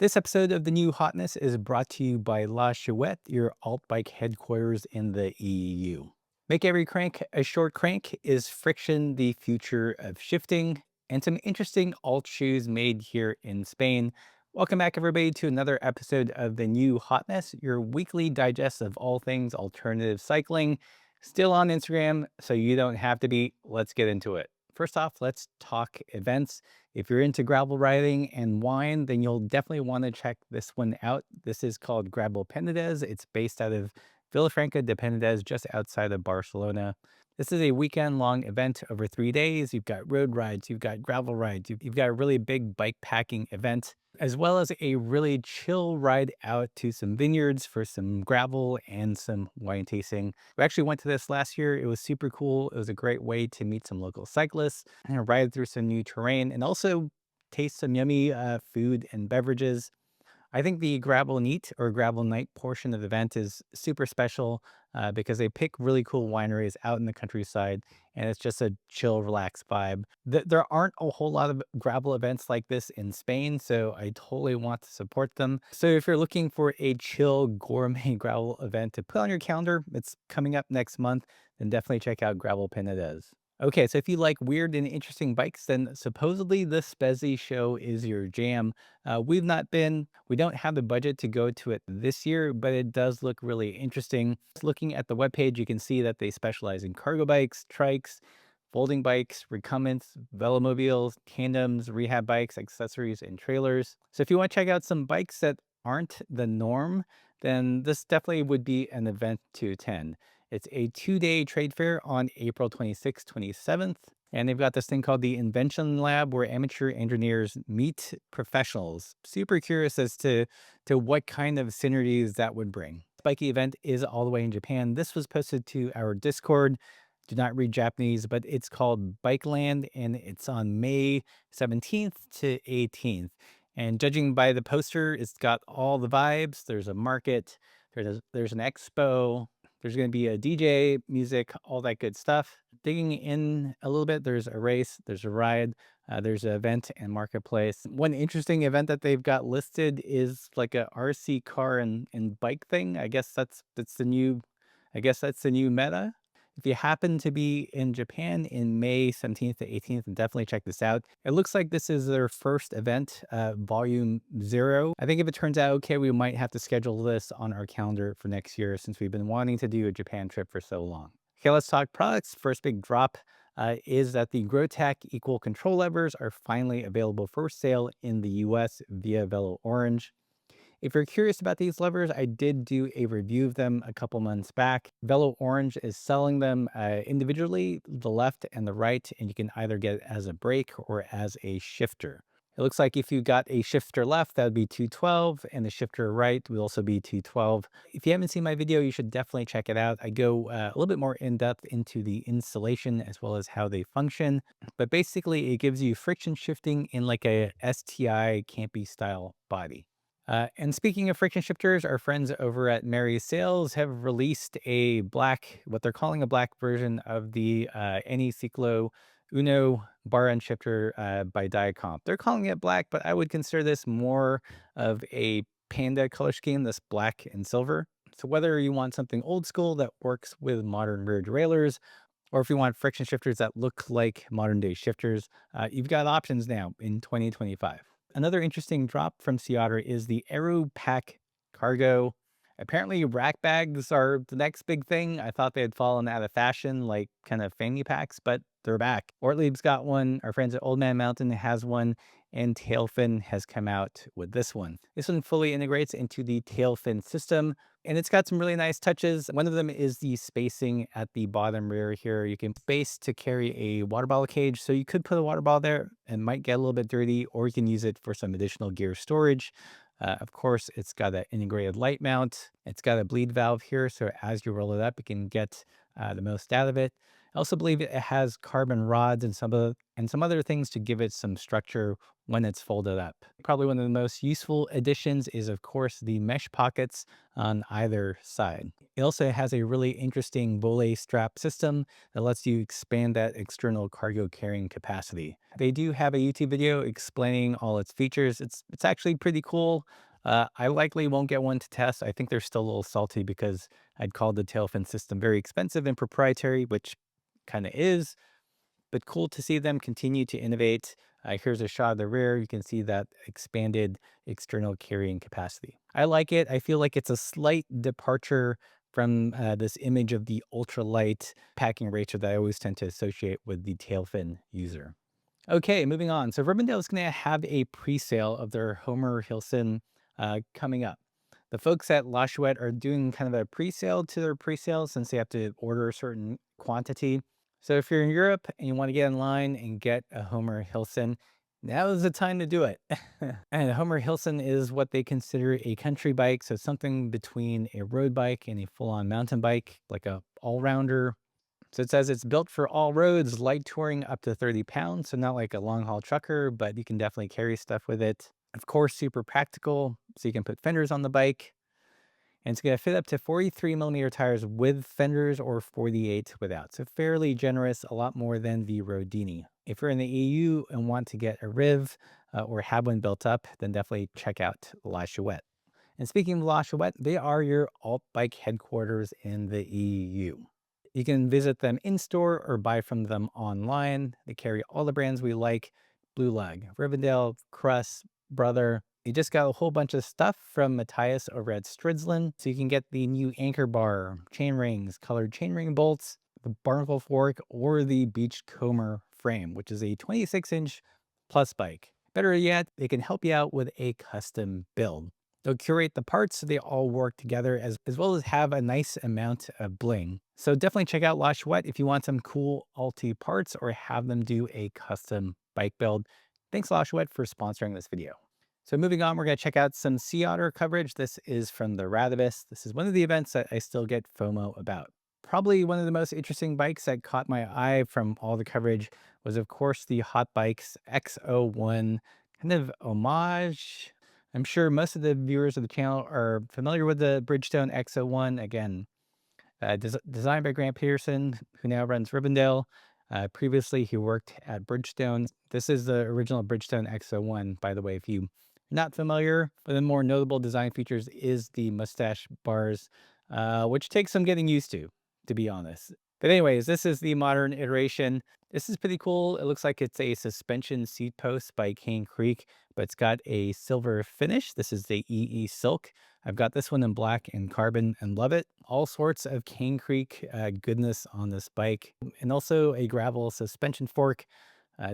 This episode of The New Hotness is brought to you by La Chouette, your alt bike headquarters in the EU. Make every crank a short crank is friction the future of shifting, and some interesting alt shoes made here in Spain. Welcome back, everybody, to another episode of The New Hotness, your weekly digest of all things alternative cycling. Still on Instagram, so you don't have to be. Let's get into it. First off, let's talk events. If you're into gravel riding and wine, then you'll definitely want to check this one out. This is called Gravel Penedès. It's based out of Vilafranca de Penedès, just outside of Barcelona. This is a weekend-long event over 3 days. You've got road rides, you've got gravel rides, you've got a really big bike packing event, as well as a really chill ride out to some vineyards for some gravel and some wine tasting. We actually went to this last year. It was super cool. It was a great way to meet some local cyclists and ride through some new terrain and also taste some yummy food and beverages. I think the gravel neat or gravel night portion of the event is super special because they pick really cool wineries out in the countryside, and it's just a chill, relaxed vibe. There aren't a whole lot of gravel events like this in Spain, so I totally want to support them. So if you're looking for a chill gourmet gravel event to put on your calendar, it's coming up next month, then definitely check out Gravel Penedès. Okay, so if you like weird and interesting bikes, then supposedly the Spezi show is your jam. We've not been, we don't have the budget to go to it this year, but it does look really interesting. Just looking at the webpage, you can see that they specialize in cargo bikes, trikes, folding bikes, recumbents, velomobiles, tandems, rehab bikes, accessories, and trailers. So if you want to check out some bikes that aren't the norm, then this definitely would be an event to attend. It's a 2-day trade fair on April 26th, 27th. And they've got this thing called the Invention Lab where amateur engineers meet professionals. Super curious as to what kind of synergies that would bring. Spiky event is all the way in Japan. This was posted to our Discord. Do not read Japanese, but it's called Bike Land and it's on May 17th to 18th. And judging by the poster, it's got all the vibes. There's a market, there's an expo, there's going to be a DJ, music, all that good stuff. Digging in a little bit, there's a race, there's a ride, there's an event and marketplace. One interesting event that they've got listed is like a RC car and bike thing. That's the new, I guess that's the new meta. If you happen to be in Japan in May 17th to 18th, then definitely check this out. It looks like this is their first event, volume 0. I think if it turns out okay, we might have to schedule this on our calendar for next year since we've been wanting to do a Japan trip for so long. Okay, let's talk products. First big drop is that the GrowTech Equal Control levers are finally available for sale in the US via Velo Orange. If you're curious about these levers, I did do a review of them a couple months back. Velo Orange is selling them individually, the left and the right, and you can either get it as a brake or as a shifter. It looks like if you got a shifter left, that would be 212, and the shifter right would also be 212. If you haven't seen my video, you should definitely check it out. I go a little bit more in depth into the installation as well as how they function. But basically, it gives you friction shifting in like a STI campy style body. And speaking of friction shifters, our friends over at Mary's Sales have released a black, what they're calling a black version of the Anyciclo Uno bar end shifter by Diacomp. They're calling it black, but I would consider this more of a panda color scheme, this black and silver. So whether you want something old school that works with modern rear derailleurs, or if you want friction shifters that look like modern day shifters, you've got options now in 2025. Another interesting drop from Sea Otter is the Aero Pack Cargo. Apparently, rack bags are the next big thing. I thought they had fallen out of fashion, like kind of fanny packs, but they're back. Ortlieb's got one. Our friends at Old Man Mountain has one, and Tailfin has come out with this one. This one fully integrates into the Tailfin system, and it's got some really nice touches. One of them is the spacing at the bottom rear here. You can space to carry a water bottle cage. So you could put a water bottle there and might get a little bit dirty, or you can use it for some additional gear storage. Of course, it's got an integrated light mount. It's got a bleed valve here. So as you roll it up, you can get the most out of it. I also believe it has carbon rods and some other things to give it some structure when it's folded up. Probably one of the most useful additions is, of course, the mesh pockets on either side. It also has a really interesting Bolle strap system that lets you expand that external cargo carrying capacity. They do have a YouTube video explaining all its features. It's actually pretty cool. I likely won't get one to test. I think they're still a little salty because I'd called the tail fin system very expensive and proprietary, which kind of is, but cool to see them continue to innovate. Here's a shot of the rear. You can see that expanded external carrying capacity. I like it. I feel like it's a slight departure from this image of the ultralight packing ratio that I always tend to associate with the tail fin user. Okay, moving on. So Rivendell is going to have a pre-sale of their Homer Hilson coming up. The folks at La Chouette are doing kind of a pre-sale to their pre-sale since they have to order a certain quantity. So if you're in Europe and you want to get in line and get a Homer Hilson, now is the time to do it. And a Homer Hilson is what they consider a country bike, so something between a road bike and a full-on mountain bike, like a all-rounder. So it says it's built for all roads, light touring up to 30 pounds. So not like a long haul trucker, but you can definitely carry stuff with it. Of course, super practical. So you can put fenders on the bike. And it's going to fit up to 43 millimeter tires with fenders or 48 without. So fairly generous, a lot more than the Rodini. If you're in the EU and want to get a Riv or have one built up, then definitely check out La Chouette. And speaking of La Chouette, they are your alt bike headquarters in the EU. You can visit them in store or buy from them online. They carry all the brands we like: Blue Lug, Rivendell, Crust, Brother. You just got a whole bunch of stuff from Matthias over at Stridzlin. So you can get the new anchor bar, chain rings, colored chainring bolts, the barnacle fork, or the Beachcomber frame, which is a 26-inch plus bike. Better yet, they can help you out with a custom build. They'll curate the parts so they all work together as well as have a nice amount of bling. So definitely check out La Chouette if you want some cool Alti parts or have them do a custom bike build. Thanks La Chouette for sponsoring this video. So moving on, we're going to check out some Sea Otter coverage. This is from the Radavist. This is one of the events that I still get FOMO about. Probably one of the most interesting bikes that caught my eye from all the coverage was, of course, the Hot Bikes X01 kind of homage. I'm sure most of the viewers of the channel are familiar with the Bridgestone X01. Again, designed by Grant Peterson, who now runs Rivendell. Previously, he worked at Bridgestone. This is the original Bridgestone X01, by the way. If you're not familiar, one of the more notable design features is the mustache bars, which takes some getting used to be honest. But anyways, this is the modern iteration. This is pretty cool. It looks like it's a suspension seat post by Cane Creek, but it's got a silver finish. This is the EE Silk. I've got this one in black and carbon and love it. All sorts of Cane Creek goodness on this bike, and also a gravel suspension fork.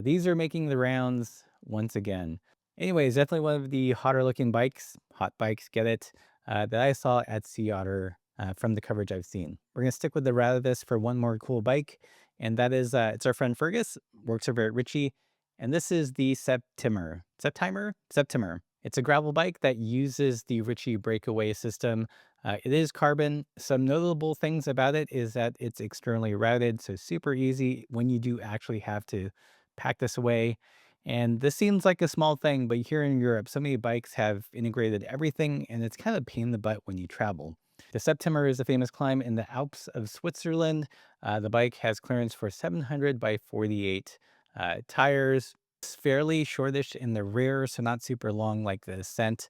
These are making the rounds once again. Anyways, definitely one of the hotter looking bikes, hot bikes, get it, that I saw at Sea Otter from the coverage I've seen. We're going to stick with the Radavist for one more cool bike, and that is, it's our friend Fergus, works over at Ritchie, and this is the Septimer. Septimer. It's a gravel bike that uses the Ritchie breakaway system. It is carbon. Some notable things about it is that it's externally routed, so super easy when you do actually have to pack this away. And this seems like a small thing, but here in Europe, so many bikes have integrated everything, and it's kind of a pain in the butt when you travel. The Septimer is a famous climb in the Alps of Switzerland. The bike has clearance for 700 by 48 tires. It's fairly shortish in the rear, so not super long like the Ascent.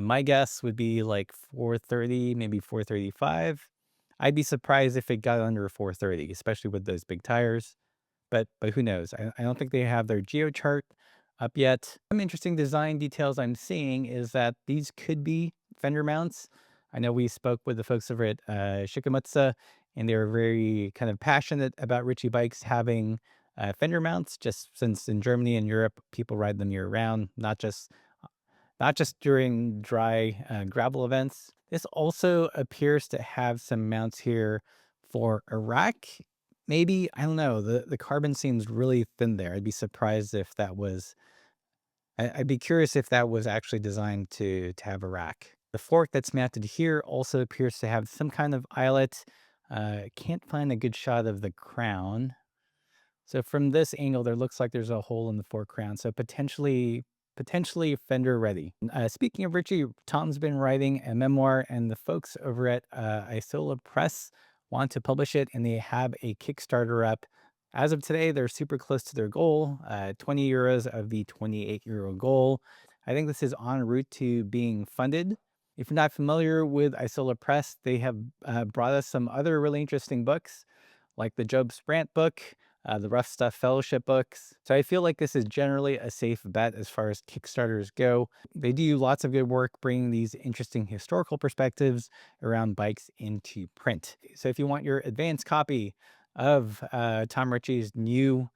My guess would be like 430, maybe 435. I'd be surprised if it got under 430, especially with those big tires. But who knows? I don't think they have their geo chart up yet. Some interesting design details I'm seeing is that these could be fender mounts. I know we spoke with the folks over at Shikamutsa, and they were very kind of passionate about Ritchie bikes having fender mounts, just since in Germany and Europe, people ride them year round, not just during dry gravel events. This also appears to have some mounts here for Iraq. Maybe, I don't know. The carbon seems really thin there. I'd be surprised if that was, I'd be curious if that was actually designed to have a rack. The fork that's mounted here also appears to have some kind of eyelet. Can't find a good shot of the crown. So from this angle, there looks like there's a hole in the fork crown. So potentially fender ready. Speaking of Richie, Tom's been writing a memoir, and the folks over at Isola Press want to publish it, and they have a Kickstarter up. As of today, they're super close to their goal, 20 euros of the 28-euro goal. I think this is en route to being funded. If you're not familiar with Isola Press, they have brought us some other really interesting books, like the Job Sprant book, the Rough Stuff Fellowship books. So I feel like this is generally a safe bet as far as Kickstarters go. They do lots of good work bringing these interesting historical perspectives around bikes into print. So if you want your advanced copy of Tom Ritchie's new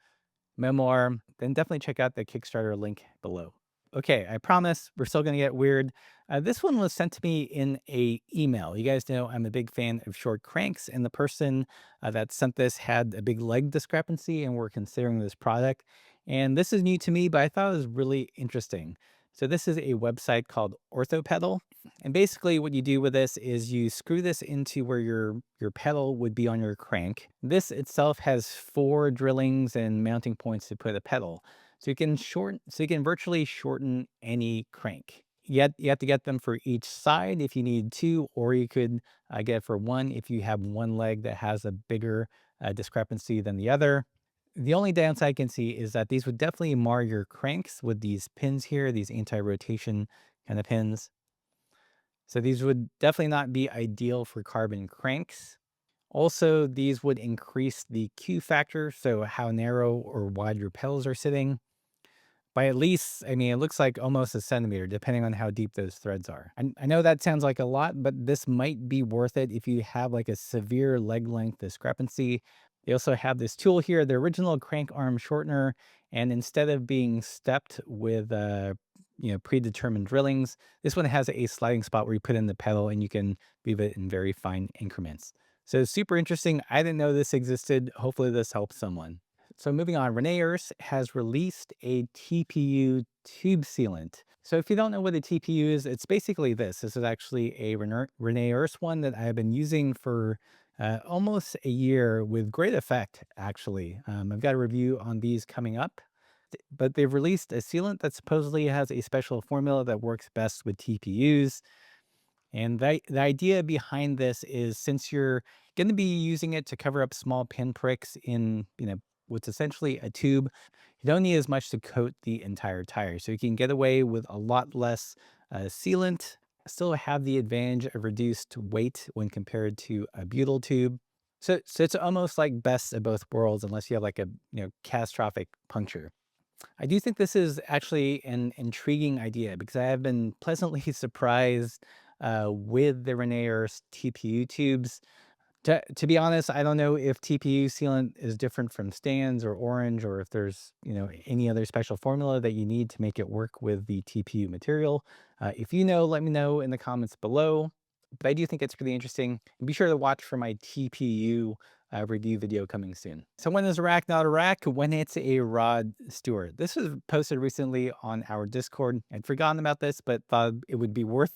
memoir, then definitely check out the Kickstarter link below. Okay, I promise we're still going to get weird. This one was sent to me in a email. You guys know I'm a big fan of short cranks, and the person that sent this had a big leg discrepancy, and we're considering this product. And this is new to me, but I thought it was really interesting. So this is a website called Orthopedal, and basically what you do with this is you screw this into where your pedal would be on your crank. This itself has 4 drillings and mounting points to put a pedal. So you can virtually shorten any crank. Yet you have to get them for each side if you need 2, or you could get it for 1 if you have one leg that has a bigger discrepancy than the other. The only downside I can see is that these would definitely mar your cranks with these pins here, these anti-rotation kind of pins. So these would definitely not be ideal for carbon cranks. Also, these would increase the Q factor, so how narrow or wide your pedals are sitting, by at least, I mean, it looks like almost a centimeter, depending on how deep those threads are. I know that sounds like a lot, but this might be worth it if you have like a severe leg length discrepancy. They also have this tool here, the original crank arm shortener, and instead of being stepped with predetermined drillings, this one has a sliding spot where you put in the pedal and you can move it in very fine increments. So super interesting. I didn't know this existed. Hopefully this helps someone. So moving on, Reneers has released a TPU tube sealant. So if you don't know what a TPU is, it's basically this. This is actually a Reneers one that I have been using for almost a year with great effect, actually. I've got a review on these coming up, but they've released a sealant that supposedly has a special formula that works best with TPUs. And the idea behind this is, since you're going to be using it to cover up small pinpricks in, what's essentially a tube, you don't need as much to coat the entire tire. So you can get away with a lot less sealant, still have the advantage of reduced weight when compared to a butyl tube. So it's almost like best of both worlds, unless you have like a catastrophic puncture. I do think this is actually an intriguing idea, because I have been pleasantly surprised with the Reneer's TPU tubes. To be honest, I don't know if TPU sealant is different from Stan's or Orange, or if there's any other special formula that you need to make it work with the TPU material. If you know, let me know in the comments below. But I do think it's really interesting. And be sure to watch for my TPU review video coming soon. So when is a rack not a rack? When it's a rod steward. This was posted recently on our Discord. I'd forgotten about this, but thought it would be worth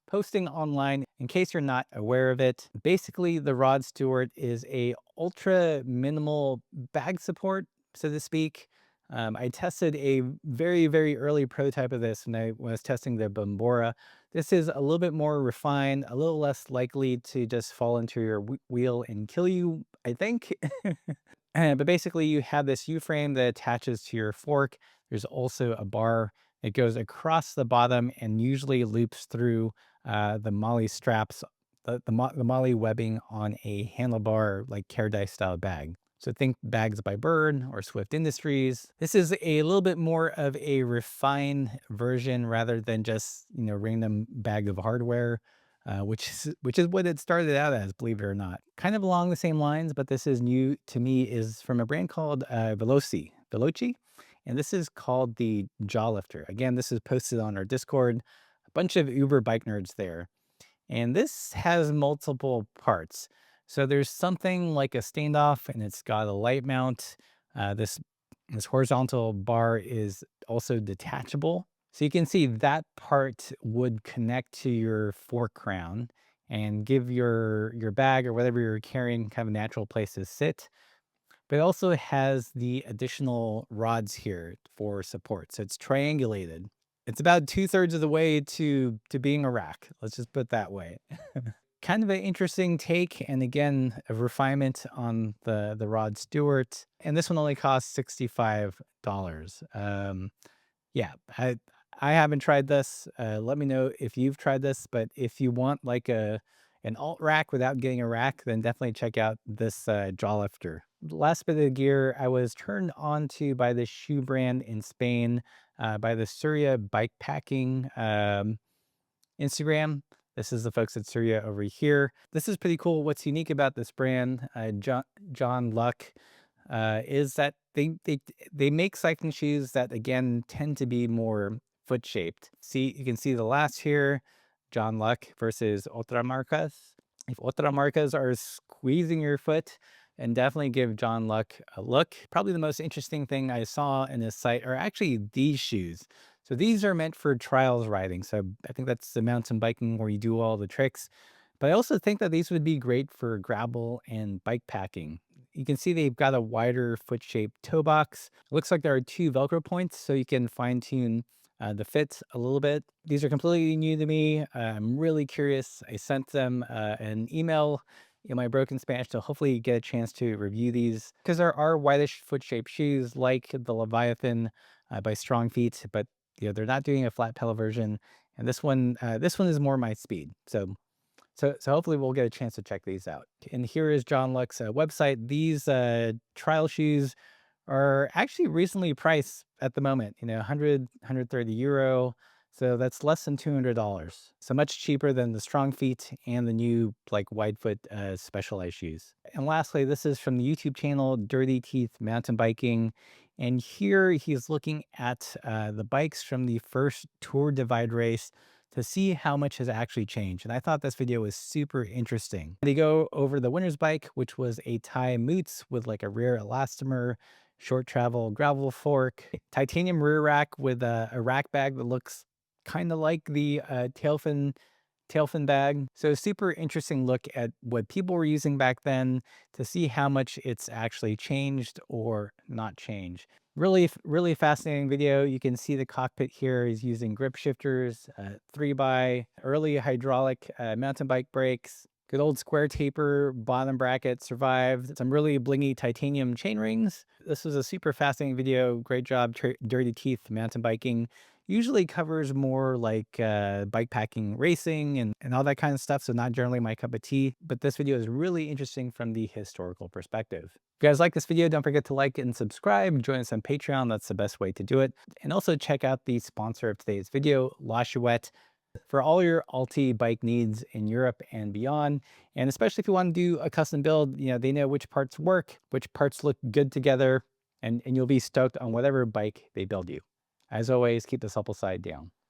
posting online in case you're not aware of it. Basically, the Rod Stewart is a ultra minimal bag support, so to speak. I tested a very, very early prototype of this when I was testing the Bambora. This is a little bit more refined, a little less likely to just fall into your wheel and kill you, I think. But basically, you have this U-frame that attaches to your fork. There's also a bar. It goes across the bottom and usually loops through the Molly straps, the Molly webbing on a handlebar, like Carradine style bag. So think Bags by Bird or Swift Industries. This is a little bit more of a refined version rather than just random bag of hardware. Which is what it started out as, believe it or not. Kind of along the same lines, but this is new to me, is from a brand called Veloci, and this is called the Jaw Lifter. Again, this is posted on our Discord. A bunch of Uber bike nerds there. And this has multiple parts. So there's something like a standoff, and it's got a light mount. This horizontal bar is also detachable. So you can see that part would connect to your fork crown. and give your bag or whatever you're carrying kind of a natural place to sit. But it also has the additional rods here for support. So it's triangulated. It's about 2/3 of the way to being a rack. Let's just put it that way. Kind of an interesting take, and again, a refinement on the Rod Stewart. And this one only costs $65. Yeah, I haven't tried this. Let me know if you've tried this, but if you want like an alt rack without getting a rack, then definitely check out this jaw lifter. Last bit of gear I was turned on to by this shoe brand in Spain, by the Surya Bikepacking Instagram. This is the folks at Surya over here. This is pretty cool. What's unique about this brand, John Luck, is that they make cycling shoes that again tend to be more foot shaped. See, you can see the last here, John Luck versus Otra Marcas. If Otra Marcas are squeezing your foot, and definitely give John Luck a look. Probably the most interesting thing I saw in this site are actually these shoes. So these are meant for trials riding. So I think that's the mountain biking where you do all the tricks. But I also think that these would be great for gravel and bike packing. You can see they've got a wider foot-shaped toe box. It looks like there are two Velcro points, so you can fine-tune the fit a little bit. These are completely new to me. I'm really curious. I sent them an email in my broken Spanish to hopefully get a chance to review these, because there are whitish foot-shaped shoes like the Leviathan by Strong Feet, but they're not doing a flat pedal version. And this one is more my speed. So hopefully we'll get a chance to check these out. And here is John Luck's website. These trial shoes are actually recently priced at the moment, 130 euro. So that's less than $200. So much cheaper than the Strong Feet and the new like wide foot Specialized shoes. And lastly, this is from the YouTube channel Dirty Teeth Mountain Biking. And here he's looking at the bikes from the first Tour Divide race to see how much has actually changed. And I thought this video was super interesting. They go over the winner's bike, which was a Thai Moots with like a rear elastomer, short travel gravel fork, titanium rear rack with a rack bag that looks kind of like the tailfin bag. So super interesting look at what people were using back then to see how much it's actually changed or not changed. Really fascinating video. You can see the cockpit here is using grip shifters, 3x, early hydraulic mountain bike brakes, good old square taper, bottom bracket survived, some really blingy titanium chain rings. This was a super fascinating video. Great job, Dirty Teeth Mountain Biking. Usually covers more like bike packing, racing, and all that kind of stuff. So not generally my cup of tea, but this video is really interesting from the historical perspective. If you guys like this video, don't forget to like and subscribe. Join us on Patreon. That's the best way to do it. And also check out the sponsor of today's video, La Chouette, for all your Alti bike needs in Europe and beyond. And especially if you want to do a custom build, they know which parts work, which parts look good together, and you'll be stoked on whatever bike they build you. As always, keep the supple side down.